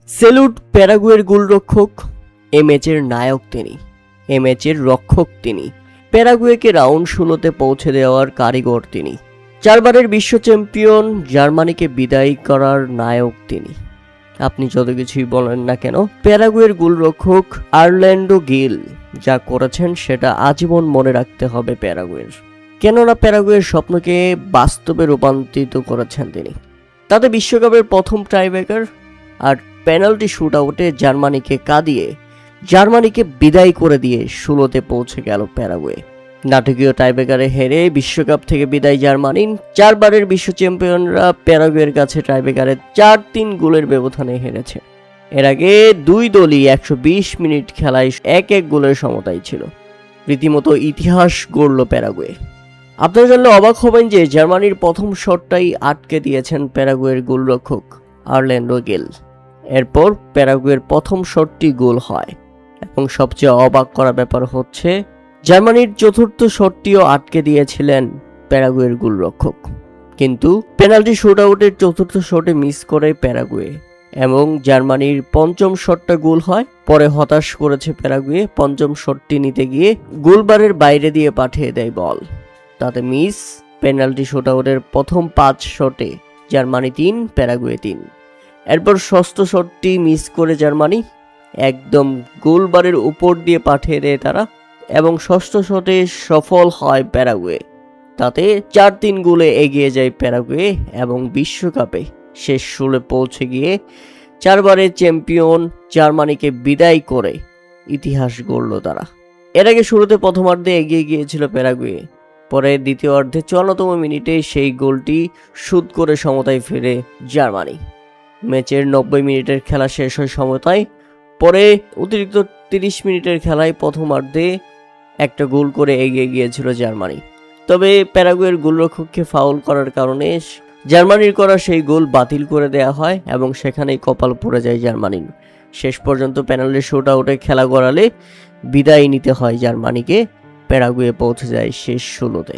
Salute প্যারাগুয়ের গোলরক্ষক, এ ম্যাচের নায়ক তিনি, এ ম্যাচের রক্ষক তিনি, প্যারাগুয়েকে রাউন্ড 16-তে পৌঁছে দেওয়ার কারিগর তিনি, 4 বারের বিশ্ব চ্যাম্পিয়ন জার্মানিকে বিদায় করার নায়ক তিনি। আপনি যত কিছুই বলেন না কেন, প্যারাগুয়ের গোলরক্ষক আর্ল্যান্ডো গিল যা করেছেন সেটা আজীবন মনে রাখতে হবে প্যারাগুয়ের। কেননা প্যারাগুয়ের স্বপ্নকে বাস্তবে রূপান্তরিত করেছেন তিনি। তাতে বিশ্বকাপের প্রথম টাইব্রেকার আর পেনাল্টি শুট আউটে জার্মানিকে কাঁদিয়ে জার্মানিকে বিদায় করে দিয়ে 16-তে পৌঁছে গেল প্যারাগুয়ে। নাটকীয় টাইব্রেকারে হেরে বিশ্বকাপ থেকে বিদায় জার্মানির। 4 বারের বিশ্ব চ্যাম্পিয়নরা প্যারাগুয়ের কাছে টাইব্রেকারে 4-3 গোলের ব্যবধানে হেরেছে। এর আগে দুই দলই 120 মিনিট খেলায় 1-1 গোলের সমতায় ছিল। রীতিমতো ইতিহাস গড়ল প্যারাগুয়ে। আপনারা জানলে অবাক হবেন যে জার্মানির প্রথম শটটাই আটকে দিয়েছেন প্যারাগুয়ের গোলরক্ষক আর্ল্যান্ডো গিল। এরপর প্যারাগুয়ের প্রথম শটটি গোল হয় এবং সবচেয়ে অবাক করা ব্যাপার হচ্ছে জার্মানির চতুর্থ শটটিও আটকে দিয়েছিলেন প্যারাগুয়ের গোলরক্ষক। কিন্তু পেনাল্টি শুট আউটের চতুর্থ শটে মিস করে প্যারাগুয়ে এবং জার্মানির পঞ্চম শটটা গোল হয়। পরে হতাশ করেছে প্যারাগুয়ে, পঞ্চম শটটি নিতে গিয়ে গোলবারের বাইরে দিয়ে পাঠিয়ে দেয় বল, তাতে মিস। পেনাল্টি শুট আউটের প্রথম 5 শটে জার্মানি 3, প্যারাগুয়ে 3। এরপর ষষ্ঠ শটটি মিস করে জার্মানি একদম গোলবারের উপর দিয়ে পাঠিয়ে দেয় তারা এবং ষষ্ঠ শটে সফল হয় প্যারাগুয়ে। তাতে 4-3 গোলে এগিয়ে যায় প্যারাগুয়ে এবং বিশ্বকাপে শেষ 16 পৌঁছে গিয়ে 4 বারের চ্যাম্পিয়ন জার্মানিকে বিদায় করে ইতিহাস গড়ল তারা। এর আগে শুরুতে প্রথমার্ধে এগিয়ে গিয়েছিল প্যারাগুয়ে, পরে দ্বিতীয় অর্ধে 54তম মিনিটে সেই গোলটি শোধ করে সমতায় ফেরে জার্মানি। ম্যাচের 90 মিনিটের খেলা শেষ হয় সমতায়। পরে অতিরিক্ত 30 মিনিটের খেলায় প্রথমার্ধে একটা গোল করে এগিয়ে গিয়েছিল জার্মানি। তবে প্যারাগুয়ের গোলরক্ষককে ফাউল করার কারণে জার্মানির করা সেই গোল বাতিল করে দেওয়া হয় এবং সেখানেই কপাল পড়ে যায় জার্মানির। শেষ পর্যন্ত পেনাল্টি শুট আউটে খেলা গড়ালে বিদায় নিতে হয় জার্মানিকে। প্যারাগুয়ে পৌঁছে যায় শেষ 16-তে।